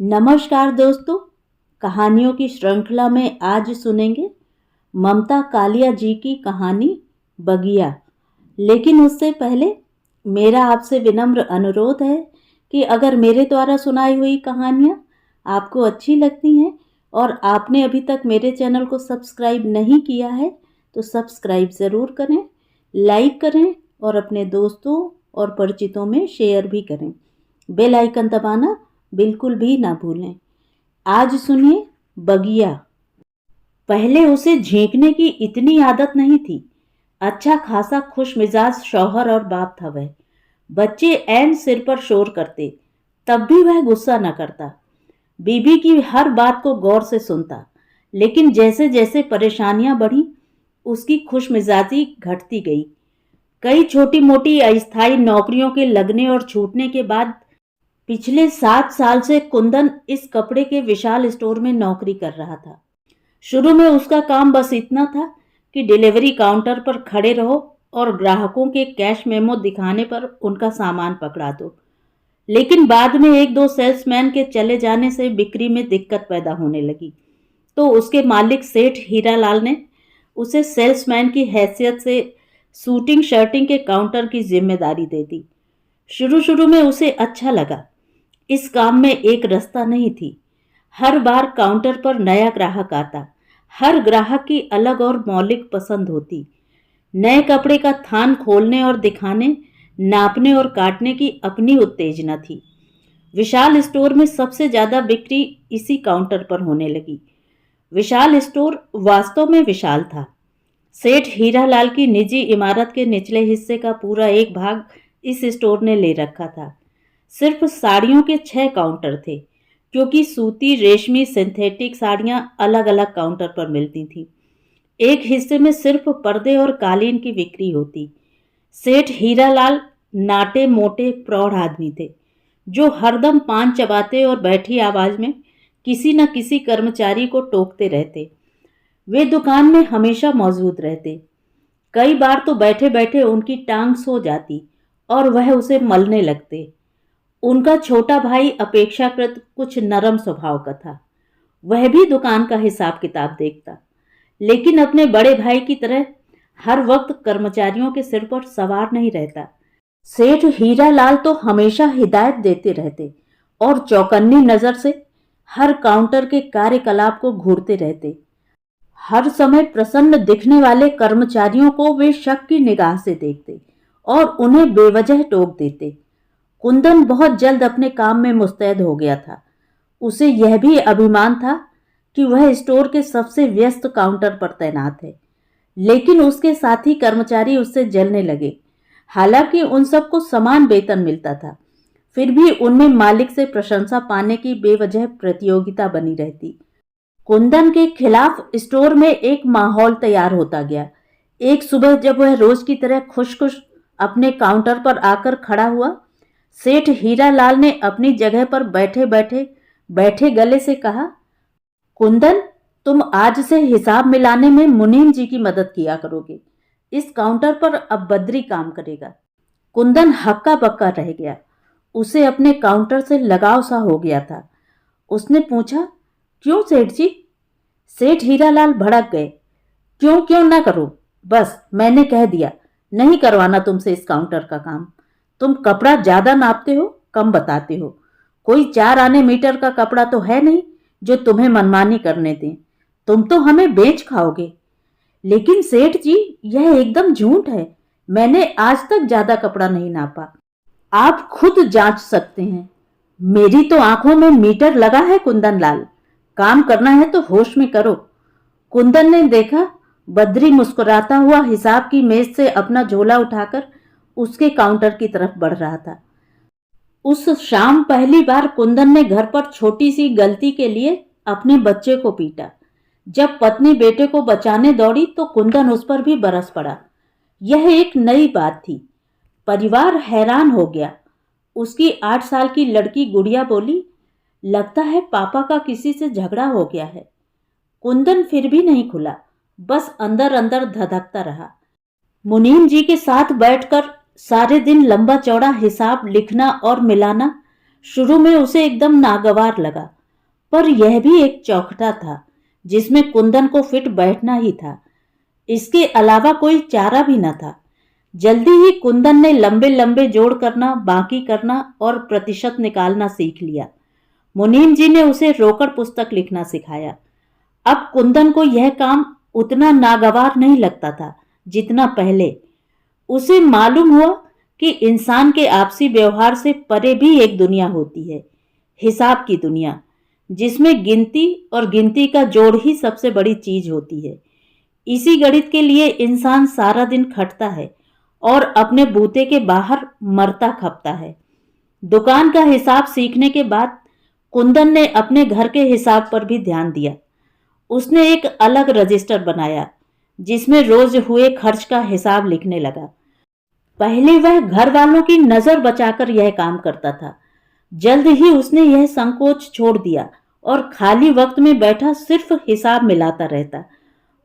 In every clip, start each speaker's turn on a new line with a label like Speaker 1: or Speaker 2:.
Speaker 1: नमस्कार दोस्तों, कहानियों की श्रृंखला में आज सुनेंगे ममता कालिया जी की कहानी बगिया। लेकिन उससे पहले मेरा आपसे विनम्र अनुरोध है कि अगर मेरे द्वारा सुनाई हुई कहानियाँ आपको अच्छी लगती हैं और आपने अभी तक मेरे चैनल को सब्सक्राइब नहीं किया है तो सब्सक्राइब ज़रूर करें, लाइक करें और अपने दोस्तों और परिचितों में शेयर भी करें। बेल आइकन दबाना बिल्कुल भी ना भूलें। आज सुनिए बगिया। पहले उसे झींकने की इतनी आदत नहीं थी। अच्छा खासा खुश मिजाज शौहर और बाप था वह। बच्चे ऐन सिर पर शोर करते तब भी वह गुस्सा न करता। बीबी की हर बात को गौर से सुनता। लेकिन जैसे जैसे परेशानियां बढ़ी उसकी खुश मिजाजी घटती गई। कई छोटी मोटी अस्थायी नौकरियों के लगने और छूटने के बाद पिछले 7 साल से कुंदन इस कपड़े के विशाल स्टोर में नौकरी कर रहा था। शुरू में उसका काम बस इतना था कि डिलीवरी काउंटर पर खड़े रहो और ग्राहकों के कैश मेमो दिखाने पर उनका सामान पकड़ा दो। लेकिन बाद में एक दो सेल्समैन के चले जाने से बिक्री में दिक्कत पैदा होने लगी, तो उसके मालिक सेठ हीरालाल ने उसे सेल्समैन की हैसियत से शूटिंग शर्टिंग के काउंटर की जिम्मेदारी दे दी। शुरू शुरू में उसे अच्छा लगा। इस काम में एक रास्ता नहीं थी। हर बार काउंटर पर नया ग्राहक आता, हर ग्राहक की अलग और मौलिक पसंद होती। नए कपड़े का थान खोलने और दिखाने, नापने और काटने की अपनी उत्तेजना थी। विशाल स्टोर में सबसे ज्यादा बिक्री इसी काउंटर पर होने लगी। विशाल स्टोर वास्तव में विशाल था। सेठ हीरालाल की निजी इमारत के निचले हिस्से का पूरा एक भाग इस स्टोर ने ले रखा था। सिर्फ साड़ियों के 6 काउंटर थे, क्योंकि सूती, रेशमी, सिंथेटिक साड़ियां अलग अलग काउंटर पर मिलती थीं। एक हिस्से में सिर्फ पर्दे और कालीन की बिक्री होती। सेठ हीरालाल नाटे मोटे प्रौढ़ आदमी थे, जो हरदम पान चबाते और बैठी आवाज में किसी न किसी कर्मचारी को टोकते रहते। वे दुकान में हमेशा मौजूद रहते। कई बार तो बैठे बैठे उनकी टांग सो जाती और वह उसे मलने लगते। उनका छोटा भाई अपेक्षाकृत कुछ नरम स्वभाव का था। वह भी दुकान का हिसाब किताब देखता, लेकिन अपने बड़े भाई की तरह हर वक्त कर्मचारियों के सिर पर सवार नहीं रहता। सेठ हीरालाल तो हमेशा हिदायत देते रहते और चौकन्नी नजर से हर काउंटर के कार्यकलाप को घूरते रहते। हर समय प्रसन्न दिखने वाले कर्मचारियों को वे शक की निगाह से देखते और उन्हें बेवजह टोक देते। कुंदन बहुत जल्द अपने काम में मुस्तैद हो गया था। उसे यह भी अभिमान था कि वह स्टोर के सबसे व्यस्त काउंटर पर तैनात है। लेकिन उसके साथी कर्मचारी उससे जलने लगे। हालांकि उन सबको समान वेतन मिलता था, फिर भी उनमें मालिक से प्रशंसा पाने की बेवजह प्रतियोगिता बनी रहती। कुंदन के खिलाफ स्टोर में एक माहौल तैयार होता गया। एक सुबह जब वह रोज की तरह खुश खुश अपने काउंटर पर आकर खड़ा हुआ, सेठ हीरालाल ने अपनी जगह पर बैठे गले से कहा, कुंदन, तुम आज से हिसाब मिलाने में मुनीम जी की मदद किया करोगे। इस काउंटर पर अब बद्री काम करेगा। कुंदन हक्का बक्का रह गया। उसे अपने काउंटर से लगाव सा हो गया था। उसने पूछा, क्यों सेठ जी? सेठ हीरालाल भड़क गए। क्यों क्यों ना करो, बस मैंने कह दिया, नहीं करवाना तुमसे इस काउंटर का काम। तुम कपड़ा ज्यादा नापते हो, कम बताते हो। कोई 4 आने मीटर का कपड़ा तो है नहीं जो तुम्हें मनमानी करने दें। तुम तो हमें बेच खाओगे। लेकिन सेठ जी, यह एकदम झूठ है। मैंने आज तक ज्यादा कपड़ा नहीं नापा। आप खुद जांच सकते हैं। मेरी तो आंखों में मीटर लगा है कुंदन लाल। काम करना है तो होश में करो। कुंदन ने देखा, बद्री मुस्कुराता हुआ हिसाब की मेज से अपना झोला उठाकर उसके काउंटर की तरफ बढ़ रहा था। उस शाम पहली बार कुंदन ने घर पर छोटी सी गलती के लिए अपने बच्चे को पीटा। जब पत्नी बेटे को बचाने दौड़ी तो कुंदन उस पर भी बरस पड़ा। यह एक नई बात थी। परिवार हैरान हो गया। उसकी 8 साल की लड़की गुड़िया बोली, लगता है पापा का किसी से झगड़ा हो गया है। कुंदन फिर भी नहीं खुला, बस अंदर अंदर धधकता रहा। मुनीम जी के साथ बैठकर सारे दिन लंबा चौड़ा हिसाब लिखना और मिलाना शुरू में उसे एकदम नागवार लगा, पर यह भी एक चौखटा था जिसमें कुंदन को फिट बैठना ही था। इसके अलावा कोई चारा भी न था। जल्दी ही कुंदन ने लंबे लंबे जोड़ करना, बाकी करना और प्रतिशत निकालना सीख लिया। मुनीम जी ने उसे रोकड़ पुस्तक लिखना सिखाया। अब कुंदन को यह काम उतना नागवार नहीं लगता था जितना पहले। उसे मालूम हुआ कि इंसान के आपसी व्यवहार से परे भी एक दुनिया होती है, हिसाब की दुनिया, जिसमें गिनती और गिनती का जोड़ ही सबसे बड़ी चीज होती है। इसी गणित के लिए इंसान सारा दिन खटता है और अपने बूते के बाहर मरता खपता है। दुकान का हिसाब सीखने के बाद कुंदन ने अपने घर के हिसाब पर भी ध्यान दिया। उसने एक अलग रजिस्टर बनाया जिसमें रोज हुए खर्च का हिसाब लिखने लगा। पहले वह घर वालों की नजर बचाकर यह काम करता था। जल्द ही उसने यह संकोच छोड़ दिया और खाली वक्त में बैठा सिर्फ हिसाब मिलाता रहता।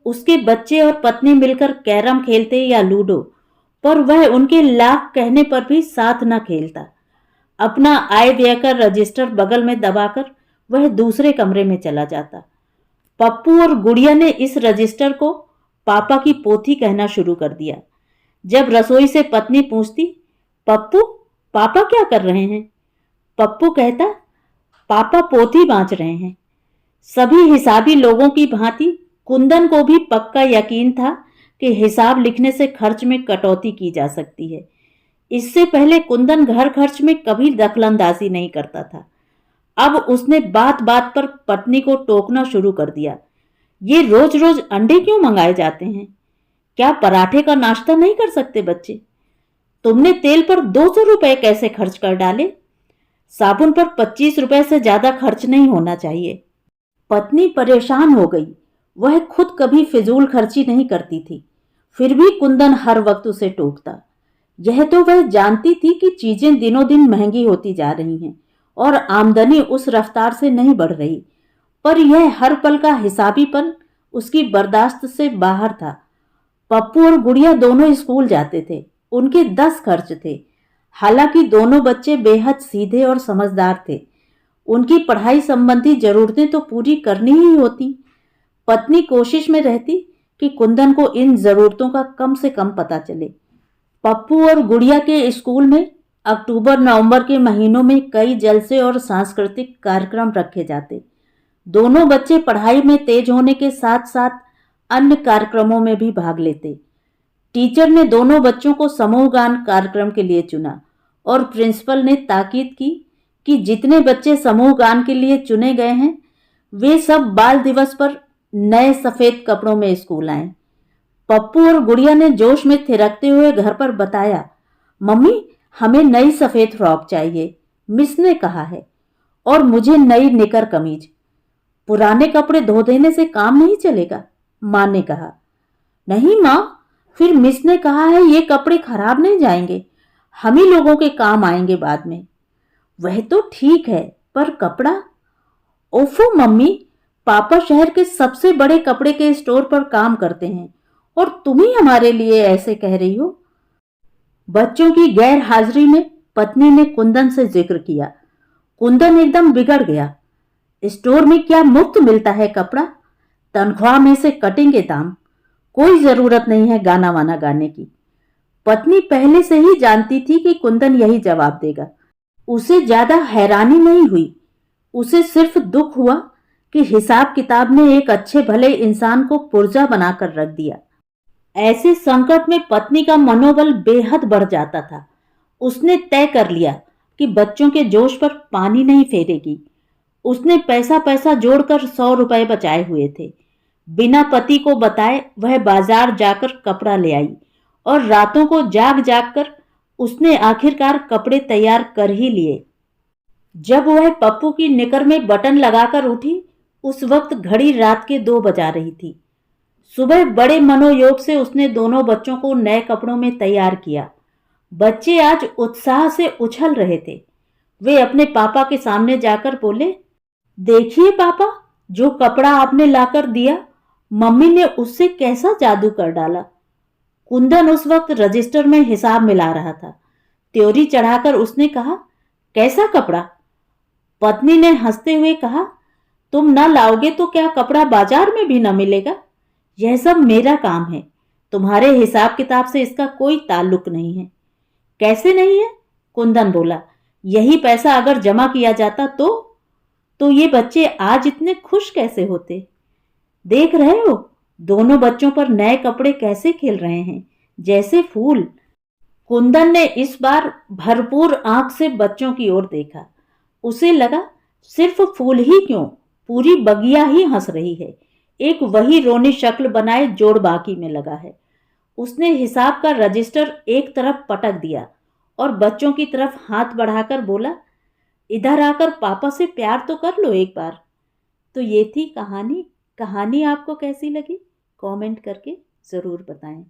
Speaker 1: उसके बच्चे और पत्नी मिलकर कैरम खेलते या लूडो, पर वह उनके लाख कहने पर भी साथ न खेलता। अपना आय व्यय का रजिस्टर बगल में दबाकर वह दूसरे कमरे में चला जाता। पप्पू और गुड़िया ने इस रजिस्टर को पापा की पोथी कहना शुरू कर दिया। जब रसोई से पत्नी पूछती, पप्पू पापा क्या कर रहे हैं, पप्पू कहता, पापा पोथी बांच रहे हैं। सभी हिसाबी लोगों की भांति कुंदन को भी पक्का यकीन था कि हिसाब लिखने से खर्च में कटौती की जा सकती है। इससे पहले कुंदन घर खर्च में कभी दखलंदाजी नहीं करता था। अब उसने बात बात पर पत्नी को टोकना शुरू कर दिया। ये रोज रोज अंडे क्यों मंगाए जाते हैं? क्या पराठे का नाश्ता नहीं कर सकते बच्चे? तुमने तेल पर 200 रुपए कैसे खर्च कर डाले? साबुन पर 25 रुपए से ज्यादा खर्च नहीं होना चाहिए। पत्नी परेशान हो गई। वह खुद कभी फिजूल खर्ची नहीं करती थी, फिर भी कुंदन हर वक्त उसे टोकता। यह तो वह जानती थी कि चीजें दिनों दिन महंगी होती जा रही हैं और आमदनी उस रफ्तार से नहीं बढ़ रही, पर यह हर पल का हिसाबीपन उसकी बर्दाश्त से बाहर था। पप्पू और गुड़िया दोनों स्कूल जाते थे। उनके 10 खर्च थे। हालांकि दोनों बच्चे बेहद सीधे और समझदार थे। उनकी पढ़ाई संबंधी जरूरतें तो पूरी करनी ही होती। पत्नी कोशिश में रहती कि कुंदन को इन जरूरतों का कम से कम पता चले। पप्पू और गुड़िया के स्कूल में अक्टूबर नवंबर के महीनों में कई जलसे और सांस्कृतिक कार्यक्रम रखे जाते। दोनों बच्चे पढ़ाई में तेज होने के साथ साथ अन्य कार्यक्रमों में भी भाग लेते। टीचर ने दोनों बच्चों को समूह गान कार्यक्रम के लिए चुना और प्रिंसिपल ने ताकीद की कि जितने बच्चे समूह गान के लिए चुने गए हैं वे सब बाल दिवस पर नए सफेद कपड़ों में स्कूल आए। पप्पू और गुड़िया ने जोश में थिरकते हुए घर पर बताया, मम्मी हमें नई सफेद फ्रॉक चाहिए, मिस ने कहा है, और मुझे नई निकर कमीज। पुराने कपड़े धो देने से काम नहीं चलेगा, मां ने कहा। नहीं मां, फिर मिस ने कहा है ये कपड़े खराब नहीं जाएंगे, हम ही लोगों के काम आएंगे बाद में। वह तो ठीक है, पर कपड़ा? ओफो मम्मी, पापा शहर के सबसे बड़े कपड़े के स्टोर पर काम करते हैं और तुम ही हमारे लिए ऐसे कह रही हो। बच्चों की गैर हाजिरी में पत्नी ने कुंदन से जिक्र किया। कुंदन एकदम बिगड़ गया। स्टोर में क्या मुफ्त मिलता है कपड़ा? तनख्वाह में से कटेंगे दाम। कोई जरूरत नहीं है गाना वाना गाने की। पत्नी पहले से ही जानती थी कि कुंदन यही जवाब देगा। उसे ज्यादा हैरानी नहीं हुई। उसे सिर्फ दुख हुआ कि हिसाब किताब ने एक अच्छे भले इंसान को पुर्जा बनाकर रख दिया। ऐसे संकट में पत्नी का मनोबल बेहद बढ़ जाता था। उसने तय कर लिया कि बच्चों के जोश पर पानी नहीं फेरेगी। उसने पैसा पैसा जोड़कर 100 रुपए बचाए हुए थे। बिना पति को बताए वह बाजार जाकर कपड़ा ले आई और रातों को जाग जाग कर उसने आखिरकार कपड़े तैयार कर ही लिए। जब वह पप्पू की निकर में बटन लगाकर उठी, उस वक्त घड़ी रात के 2 बजा रही थी। सुबह बड़े मनोयोग से उसने दोनों बच्चों को नए कपड़ों में तैयार किया। बच्चे आज उत्साह से उछल रहे थे। वे अपने पापा के सामने जाकर बोले, देखिए पापा, जो कपड़ा आपने लाकर दिया, मम्मी ने उससे कैसा जादू कर डाला। कुंदन उस वक्त रजिस्टर में हिसाब मिला रहा था। त्योरी चढ़ाकर उसने कहा, कैसा कपड़ा? पत्नी ने हंसते हुए कहा, तुम न लाओगे तो क्या कपड़ा बाजार में भी न मिलेगा? यह सब मेरा काम है, तुम्हारे हिसाब किताब से इसका कोई ताल्लुक नहीं है। कैसे नहीं है? कुंदन बोला, यही पैसा अगर जमा किया जाता तो ये बच्चे आज इतने खुश कैसे होते? देख रहे हो, दोनों बच्चों पर नए कपड़े कैसे खिल रहे हैं, जैसे फूल। कुंदन ने इस बार भरपूर आंख से बच्चों की ओर देखा। उसे लगा सिर्फ फूल ही क्यों, पूरी बगिया ही हंस रही है। एक वही रोनी शक्ल बनाए जोड़ बाकी में लगा है। उसने हिसाब का रजिस्टर एक तरफ पटक दिया और बच्चों की तरफ हाथ बढ़ाकर बोला, इधर आकर पापा से प्यार तो कर लो एक बार। तो ये थी कहानी। कहानी आपको कैसी लगी? कमेंट करके ज़रूर बताएं।